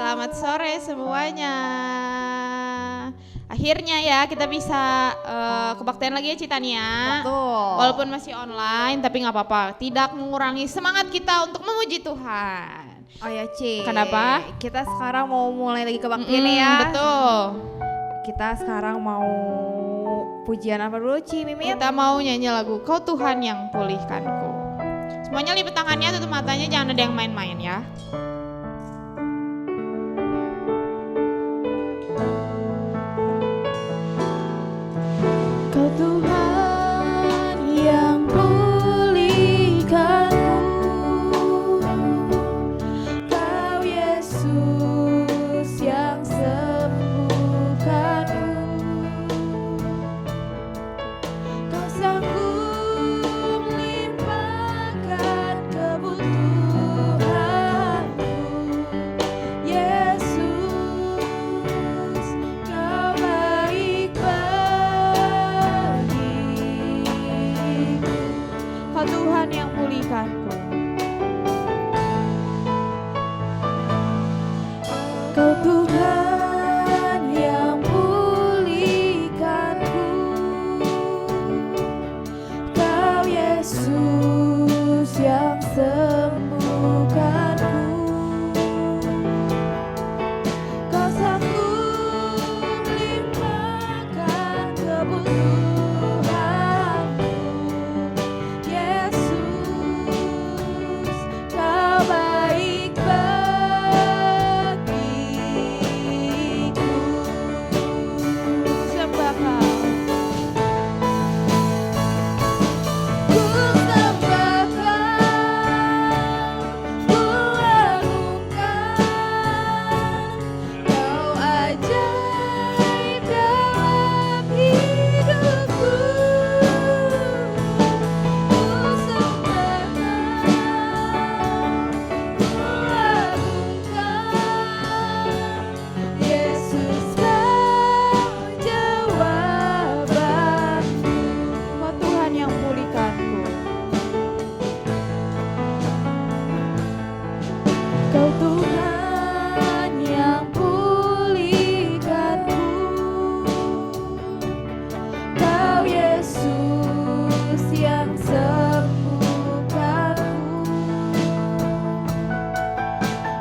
Selamat sore semuanya. Akhirnya ya kita bisa kebaktian lagi ya Citania. Betul. Walaupun masih online tapi nggak apa-apa. Tidak mengurangi semangat kita untuk memuji Tuhan. Oh ya Ci. Kenapa? Kita sekarang mau mulai lagi kebaktian ya. Betul. Kita sekarang mau pujian apa dulu Ci Mimit? Kita mau nyanyi lagu Kau Tuhan yang pulihkanku. Semuanya lipat tangannya, tutup matanya, jangan ada yang main-main ya. Kau Tuhan yang pulihkanku, Kau Yesus yang sembuhkanku, Kau sanggup limpahkan kebutuhanku, Yesus, Kau baik bagiku. Kau Tuhan yang pulihkanku. Kau Tuhan yang pulihkanku, Kau Yesus yang sembuhkanku, Kau sanggup limpahkan kebutuhanku, Yesus, Kau baik bagiku. Sembah Kau. Ku sembah Kau, ku agungkan, Kau ajaib dalam hidupku. Ku sembah Kau, ku agungkan, Yesus Kau jawabanku. Kau Tuhan yang pulihkanku. Kau Tuhan yang pulihkanku, Kau Yesus yang sembuhkanku,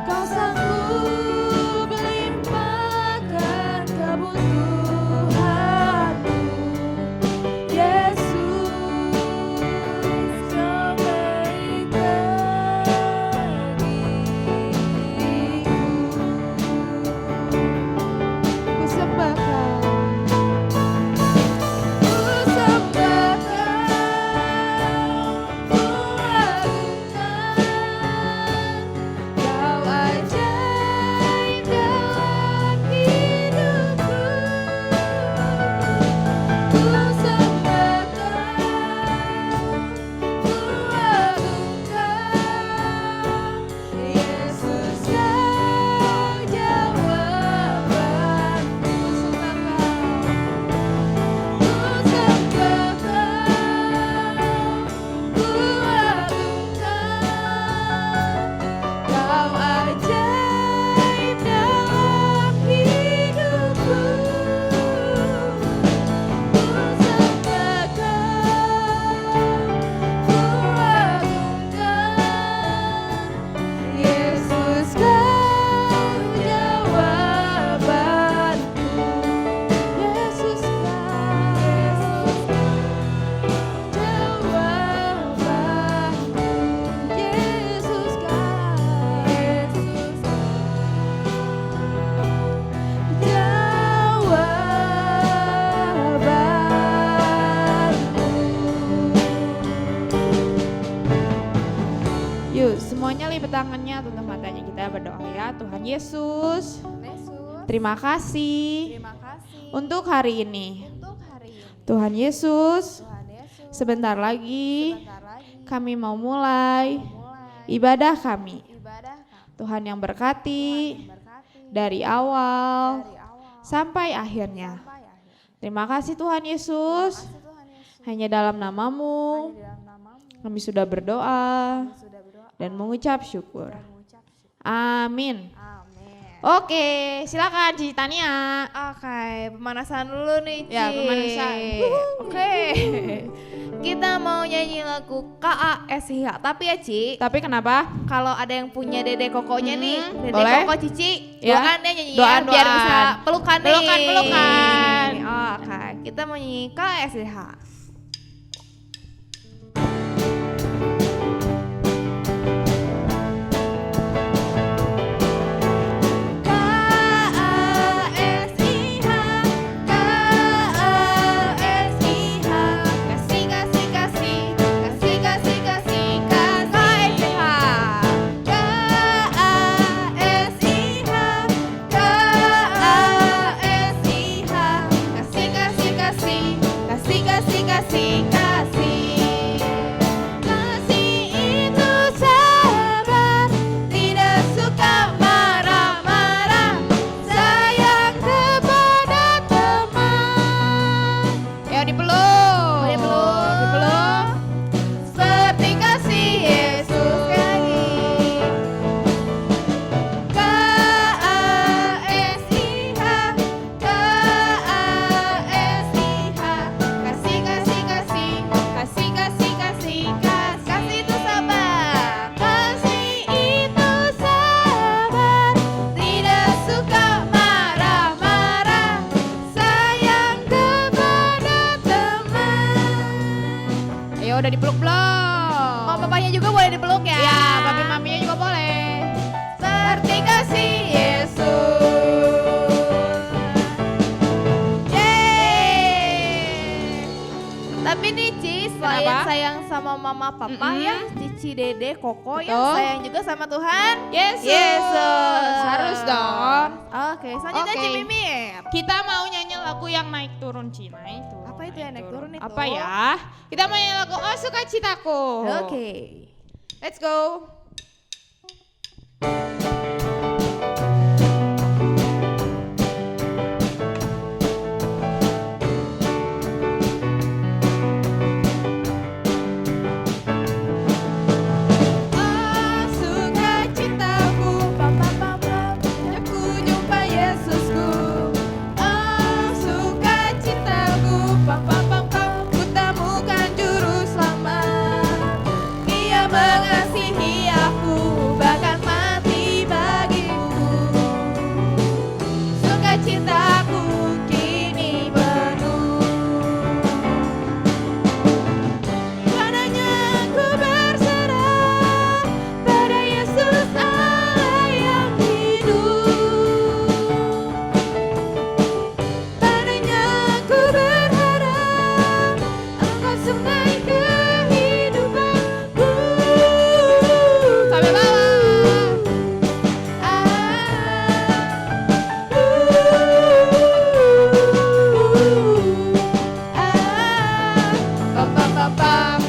Kau sanggup limpahkan kebutuhanku, Yesus, Kau baik bagiku. Ku sembah Kau, ku sembah Kau, ku agungkan, Kau ajaib dalam hidupku. Ku sembah Kau, ku agungkan, Yesus Kau jawabanku. Ku sembah Kau, ku agungkan, Kau ajaib dalam hidupku. Ku sembah Kau, ku agungkan, Yesus Kau jawabanku. Yesus Kau jawabanku. Yesus jawabanku. Yuk semuanya lipat tangannya, tutup matanya, kita berdoa ya. Tuhan Yesus, terima kasih Terima kasih untuk hari ini. untuk hari ini. Tuhan Yesus, Tuhan Yesus, sebentar lagi sebentar lagi kami mau mulai mulai ibadah kami. ibadah kami. Tuhan yang berkati Tuhan berkati dari awal dari awal sampai akhirnya. sampai akhir. Terima kasih Tuhan Yesus. Terima kasih Tuhan Yesus. Hanya dalam Hanya namamu dalam namamu kami sudah berdoa kami sudah berdoa dan mengucap syukur. dan mengucap syukur. Amin. Amin. Oke, silakan Cici Tania. Oke, pemanasan dulu nih, Ci. Ya, pemanasan. Oke. Kita mau nyanyi lagu KASH. Tapi ya, Ci, Tapi kenapa? kalau ada yang punya Dede Kokonya nih, Dede boleh. Koko Cici, Ya. doakan ya nyanyi Doan, biar doan. bisa pelukan nih. Pelukan. Oke, kita mau nyanyi KASH. Ya dipeluk. Dipeluk. Seperti kasih Yesus lagi. KASIH, KASIH, kasih kasih kasih, kasih kasih kasih, kasih itu sabar, kasih itu sabar, tidak suka marah-marah, sayang kepada teman. Ayo udah dipeluk belum? Mama papanya juga boleh dipeluk ya? Ya, papi maminya juga boleh. Seperti kasih Yesus. Yeay. Tapi nih Ci, selain Kenapa? sayang sama mama papa ya, Cici Dede Koko yang Betul. sayang juga sama Tuhan Yesus. Harus dong. Oke, selanjutnya Oke. Ci Mimit. Kita mau nyanyi lagu yang naik turun Ci, naik turun. Apa itu yang naik turun itu? Apa ya? Kita mau nyanyi lagu Oh Sukacitaku. Oke. Let's go. Oh sukacitaku, pam pam pam pam, aku jumpa Yesusku. Oh sukacitaku, pam pam pam pam, ku temukan juru selamat. Dia mengasihi aku, bahkan mati bagiku. Sukacitaku kini penuh. Padanya ku berserah, pada Yesus Allah yang hidup. Padanya ku berharap, Engkau sungai kehidupanku. Sampai bawah. Pam pam pam pam.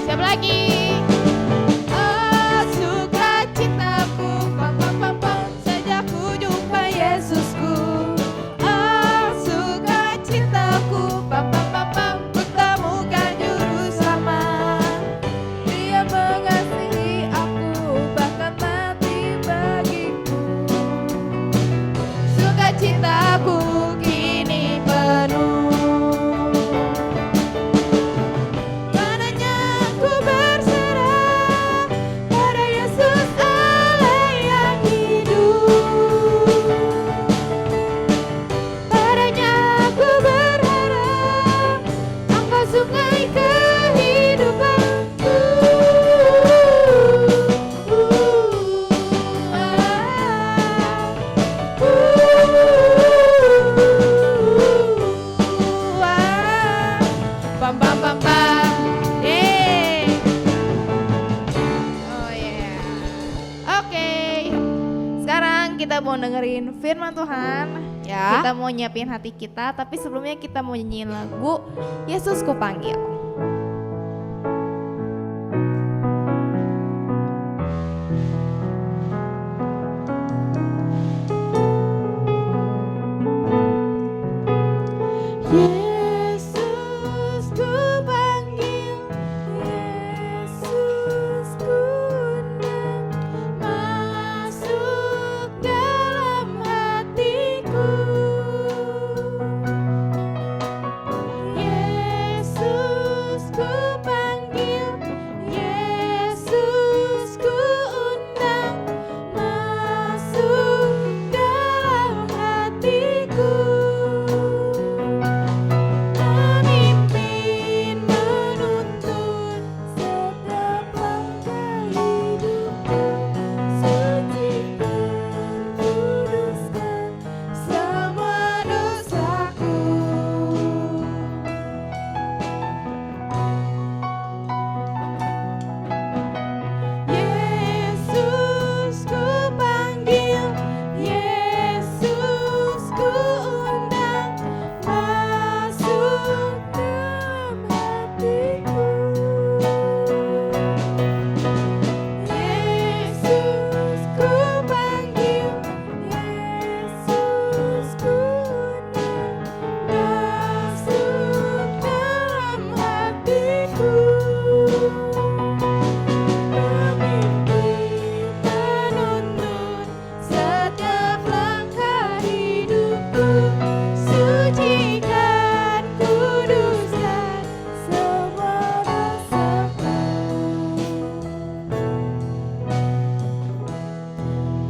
Siapa lagi? Oh sukacitaku, pam pam pam pam, sejak ku jumpa Yesusku. Oh sukacitaku, pam pam pam pam, ku temukan juru selamat. Dia mengasihi aku, bahkan mati bagiku. Sukacitaku kini penuh. Padanya ku berserah, pada Yesus Allah yang hidup. Padanya ku berharap, Engkau sungai kehidupanku. Pam pam pam pam. Yeay. Oh yeah. Oke. Sekarang kita mau dengerin firman Tuhan. Ya. Kita mau nyiapin hati kita, tapi sebelumnya kita mau nyanyiin lagu Yesus Ku Panggil. Yesus ku panggil, Yesus ku undang, masuk dalam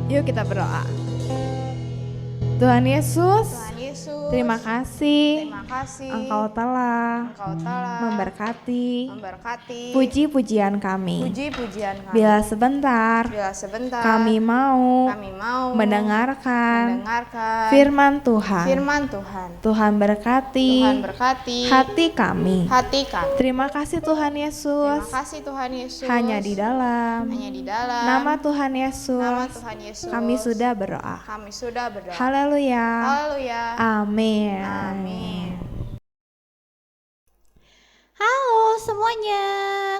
Yuk kita berdoa. Tuhan Yesus, terima kasih. Engkau telah memberkati puji-pujian kami. Bila sebentar kami mau mendengarkan firman Tuhan. Tuhan berkati hati kami. Terima kasih Tuhan Yesus. Hanya di dalam nama Tuhan Yesus kami sudah berdoa. Haleluya. Amin. Halo semuanya,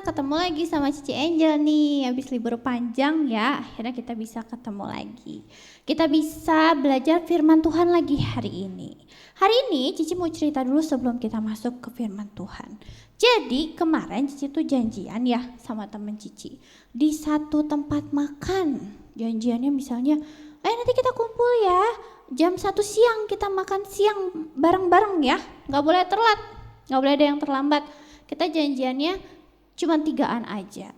ketemu lagi sama Cici Angel nih. Habis libur panjang ya, akhirnya kita bisa ketemu lagi. Kita bisa belajar firman Tuhan lagi hari ini. Hari ini Cici mau cerita dulu sebelum kita masuk ke firman Tuhan. Jadi kemarin Cici tuh janjian ya sama temen Cici di satu tempat makan. Janjiannya misalnya, nanti kita kumpul ya, jam 1 siang kita makan siang bareng-bareng ya. Gak boleh telat, gak boleh ada yang terlambat. Kita janjiannya cuma 3-an aja.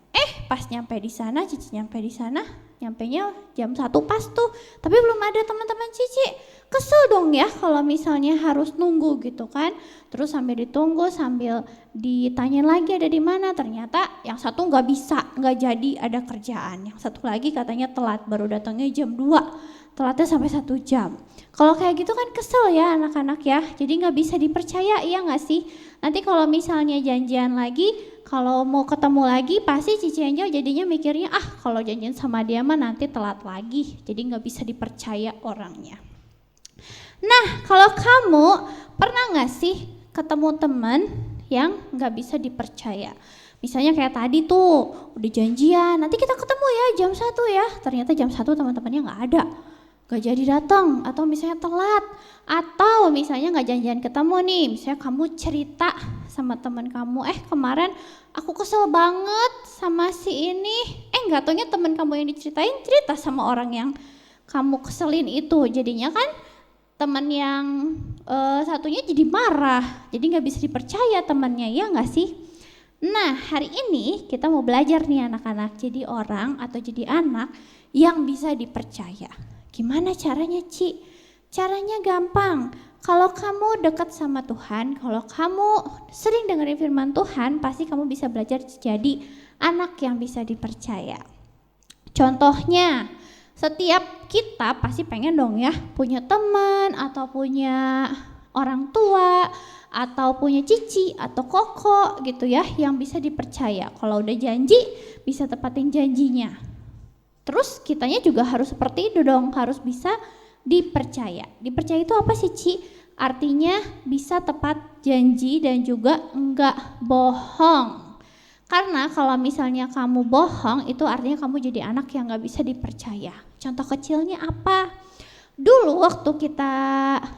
Pas nyampe di sana, Cici nyampe di sana, nyampenya jam 1 pas tuh. Tapi belum ada teman-teman Cici. Kesel dong ya kalau misalnya harus nunggu gitu kan. Terus sambil ditunggu, sambil ditanyain lagi ada di mana. Ternyata yang satu nggak bisa, nggak jadi, ada kerjaan. Yang satu lagi katanya telat, baru datangnya jam 2. Telatnya sampai 1 jam. Kalau kayak gitu kan kesel ya anak-anak ya. Jadi nggak bisa dipercaya, iya nggak sih? Nanti kalau misalnya janjian lagi, kalau mau ketemu lagi pasti Cici Angel jadinya mikirnya, kalau janjian sama dia mah nanti telat lagi. Jadi nggak bisa dipercaya orangnya. Nah, kalau kamu pernah gak sih ketemu teman yang gak bisa dipercaya? Misalnya kayak tadi tuh, udah janjian, nanti kita ketemu ya jam 1 ya. Ternyata jam 1 teman-temannya gak ada, gak jadi datang, atau misalnya telat. Atau misalnya gak janjian ketemu nih, misalnya kamu cerita sama teman kamu, kemarin aku kesel banget sama si ini. Gak taunya teman kamu yang diceritain cerita sama orang yang kamu keselin itu. Jadinya kan teman yang satunya jadi marah, jadi nggak bisa dipercaya temannya, ya nggak sih? Nah, hari ini kita mau belajar nih anak-anak, jadi orang atau jadi anak yang bisa dipercaya. Gimana caranya, Ci? Caranya gampang. Kalau kamu dekat sama Tuhan, kalau kamu sering dengerin firman Tuhan, pasti kamu bisa belajar jadi anak yang bisa dipercaya. Contohnya, setiap kita pasti pengen dong ya punya teman atau punya orang tua atau punya cici atau koko gitu ya yang bisa dipercaya. Kalau udah janji bisa tepatin janjinya. Terus kitanya juga harus seperti itu dong, harus bisa dipercaya. Dipercaya itu apa sih, Ci? Artinya bisa tepat janji dan juga enggak bohong. Karena kalau misalnya kamu bohong, itu artinya kamu jadi anak yang gak bisa dipercaya. Contoh kecilnya apa? Dulu waktu kita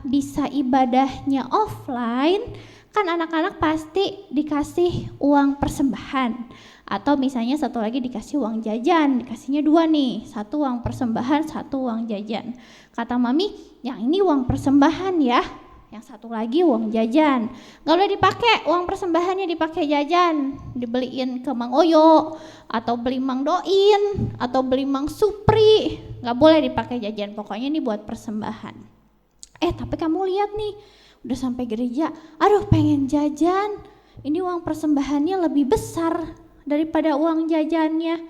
bisa ibadahnya offline, kan anak-anak pasti dikasih uang persembahan. Atau misalnya satu lagi dikasih uang jajan, dikasihnya 2 nih. 1 uang persembahan, 1 uang jajan. Kata mami, yang ini uang persembahan ya. Yang satu lagi uang jajan. Gak boleh dipakai uang persembahannya, dipakai jajan, dibeliin ke Mang Oyo atau beli Mang Doin atau beli Mang Supri. Gak boleh dipakai jajan, pokoknya ini buat persembahan. Tapi kamu lihat nih, udah sampai gereja, aduh pengen jajan, ini uang persembahannya lebih besar daripada uang jajannya.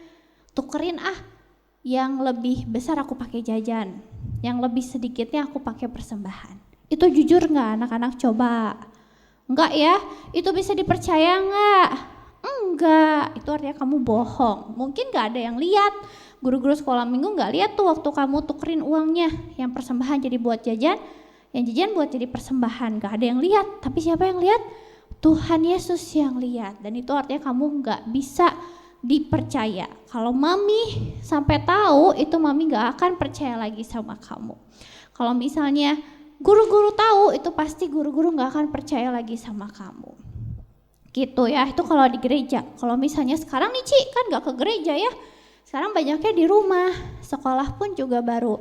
Tukerin yang lebih besar aku pakai jajan, yang lebih sedikitnya aku pakai persembahan. Itu jujur nggak anak-anak? Coba. Enggak ya? Itu bisa dipercaya nggak? Enggak, itu artinya kamu bohong. Mungkin nggak ada yang lihat. Guru-guru sekolah minggu nggak lihat tuh waktu kamu tukerin uangnya. Yang persembahan jadi buat jajan, yang jajan buat jadi persembahan. Nggak ada yang lihat. Tapi siapa yang lihat? Tuhan Yesus yang lihat. Dan itu artinya kamu nggak bisa dipercaya. Kalau mami sampai tahu, itu mami nggak akan percaya lagi sama kamu. Kalau misalnya guru-guru tahu, itu pasti guru-guru gak akan percaya lagi sama kamu. Gitu ya, itu kalau di gereja. Kalau misalnya sekarang nih Ci, kan gak ke gereja ya. Sekarang banyaknya di rumah. Sekolah pun juga baru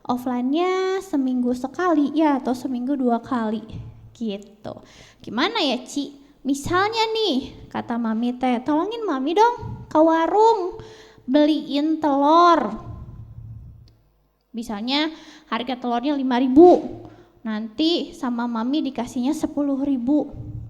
offline-nya seminggu sekali ya, atau seminggu 2 kali. Gitu. Gimana ya Ci? Misalnya nih, kata mami teh, tolongin mami dong ke warung beliin telur. Misalnya harga telurnya 5.000, nanti sama mami dikasihnya 10.000.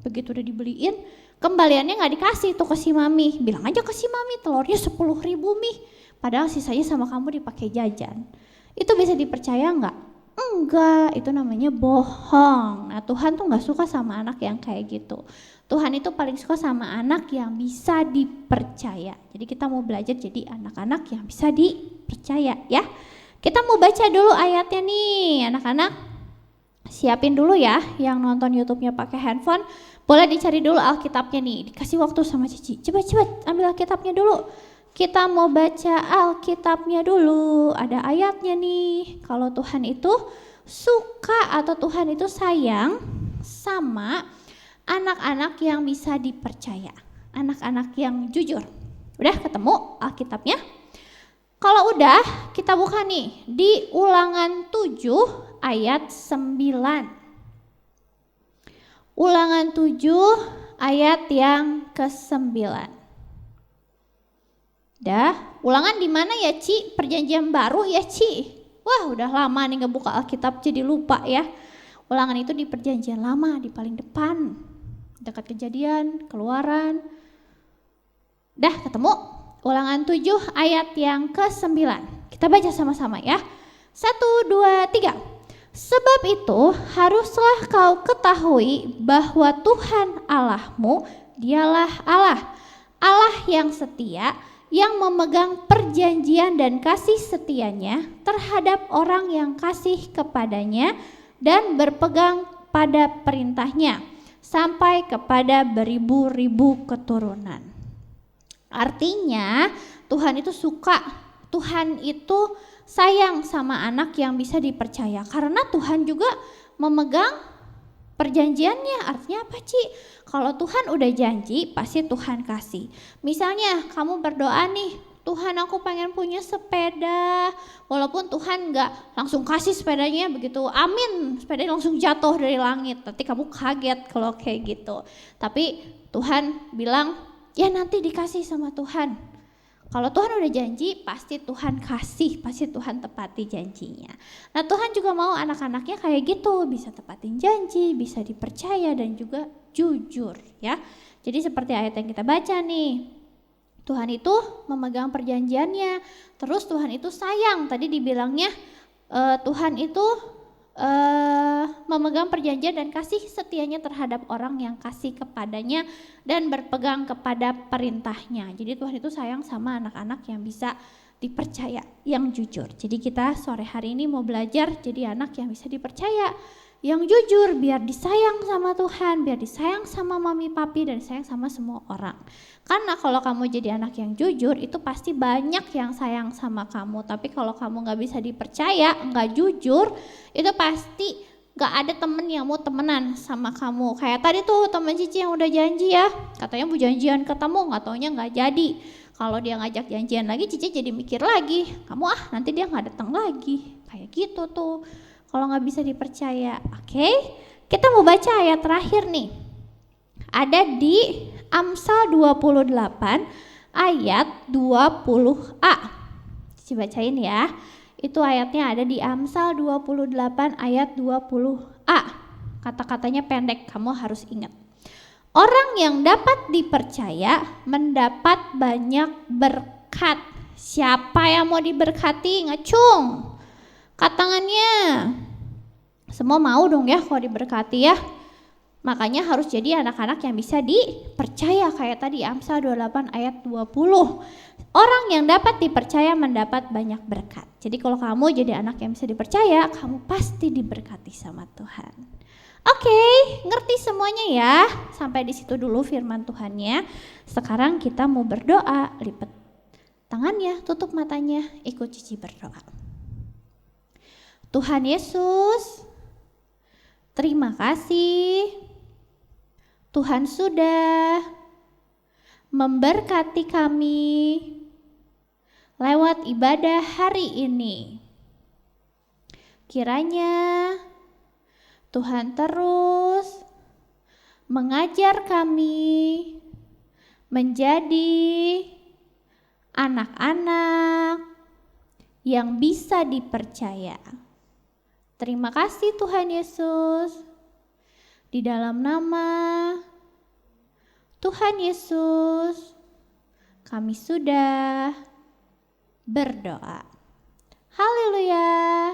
Begitu udah dibeliin, kembaliannya nggak dikasih tuh ke si mami. Bilang aja ke si mami telurnya 10.000 Mi, padahal sisanya sama kamu dipakai jajan. Itu bisa dipercaya nggak? Enggak, itu namanya bohong. Nah Tuhan tuh nggak suka sama anak yang kayak gitu. Tuhan itu paling suka sama anak yang bisa dipercaya. Jadi kita mau belajar jadi anak-anak yang bisa dipercaya ya. Kita mau baca dulu ayatnya nih anak-anak. Siapin dulu ya yang nonton YouTube-nya pakai handphone. Boleh dicari dulu Alkitabnya nih. Dikasih waktu sama Cici. Cepat ambil Alkitabnya dulu. Kita mau baca Alkitabnya dulu. Ada ayatnya nih. Kalau Tuhan itu suka atau Tuhan itu sayang sama anak-anak yang bisa dipercaya. Anak-anak yang jujur. Udah ketemu Alkitabnya? Kalau udah, kita buka nih di Ulangan 7 ayat 9. Ulangan 7 ayat yang ke-9. Dah, Ulangan di mana ya Ci? Perjanjian baru ya Ci? Wah, udah lama nih ngebuka Alkitab jadi lupa ya. Ulangan itu di perjanjian lama, di paling depan. Dekat Kejadian, Keluaran. Dah ketemu? Ulangan 7 ayat yang ke-9. Kita baca sama-sama ya. 1, 2, 3. Sebab itu haruslah kau ketahui bahwa Tuhan Allahmu dialah Allah. Allah yang setia, yang memegang perjanjian dan kasih setianya terhadap orang yang kasih kepadanya dan berpegang pada perintahnya sampai kepada beribu-ribu keturunan. Artinya Tuhan itu suka, Tuhan itu sayang sama anak yang bisa dipercaya karena Tuhan juga memegang perjanjiannya. Artinya apa Ci? Kalau Tuhan udah janji pasti Tuhan kasih. Misalnya kamu berdoa nih, Tuhan aku pengen punya sepeda, walaupun Tuhan gak langsung kasih sepedanya begitu, amin sepedanya langsung jatuh dari langit, nanti kamu kaget kalau kayak gitu. Tapi Tuhan bilang ya nanti dikasih sama Tuhan. Kalau Tuhan udah janji pasti Tuhan kasih, pasti Tuhan tepati janjinya. Nah Tuhan juga mau anak-anaknya kayak gitu, bisa tepatin janji, bisa dipercaya dan juga jujur ya. Jadi seperti ayat yang kita baca nih, Tuhan itu memegang perjanjiannya, terus Tuhan itu sayang. Tadi dibilangnya Tuhan itu memegang perjanjian dan kasih setianya terhadap orang yang kasih kepadanya dan berpegang kepada perintahnya. Jadi Tuhan itu sayang sama anak-anak yang bisa dipercaya, yang jujur. Jadi kita sore hari ini mau belajar jadi anak yang bisa dipercaya, yang jujur, biar disayang sama Tuhan, biar disayang sama mami papi dan disayang sama semua orang. Karena kalau kamu jadi anak yang jujur itu pasti banyak yang sayang sama kamu. Tapi kalau kamu gak bisa dipercaya, gak jujur, itu pasti gak ada temen yang mau temenan sama kamu. Kayak tadi tuh temen Cici yang udah janji ya, katanya mau janjian ketemu, gak taunya gak jadi. Kalau dia ngajak janjian lagi, Cici jadi mikir lagi, kamu nanti dia gak datang lagi. Kayak gitu tuh kalau gak bisa dipercaya. Oke, kita mau baca ayat terakhir nih. Ada di Amsal 28 ayat 20a. Cici bacain ya. Itu ayatnya ada di Amsal 28 ayat 20a. Kata-katanya pendek, kamu harus ingat. Orang yang dapat dipercaya mendapat banyak berkat. Siapa yang mau diberkati? Ngacung. Katangannya. Semua mau dong ya kalau diberkati ya. Makanya harus jadi anak-anak yang bisa dipercaya kayak tadi Amsal 28 ayat 20. Orang yang dapat dipercaya mendapat banyak berkat. Jadi kalau kamu jadi anak yang bisa dipercaya, kamu pasti diberkati sama Tuhan. Oke, ngerti semuanya ya. Sampai di situ dulu firman Tuhannya. Sekarang kita mau berdoa, lipat tangannya, tutup matanya, ikut Cici berdoa. Tuhan Yesus, terima kasih. Tuhan sudah memberkati kami lewat ibadah hari ini. Kiranya Tuhan terus mengajar kami menjadi anak-anak yang bisa dipercaya. Terima kasih Tuhan Yesus. Di dalam nama Tuhan Yesus, kami sudah berdoa. Haleluya.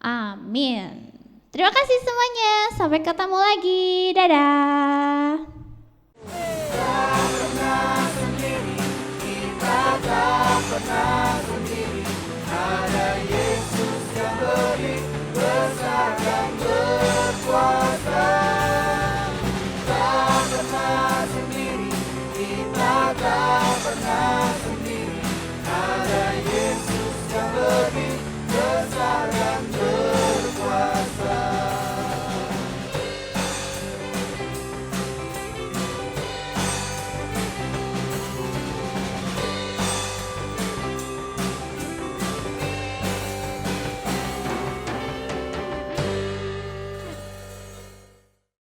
Amin. Terima kasih semuanya. Sampai ketemu lagi. Dadah. Tak pernah sendiri, kita tak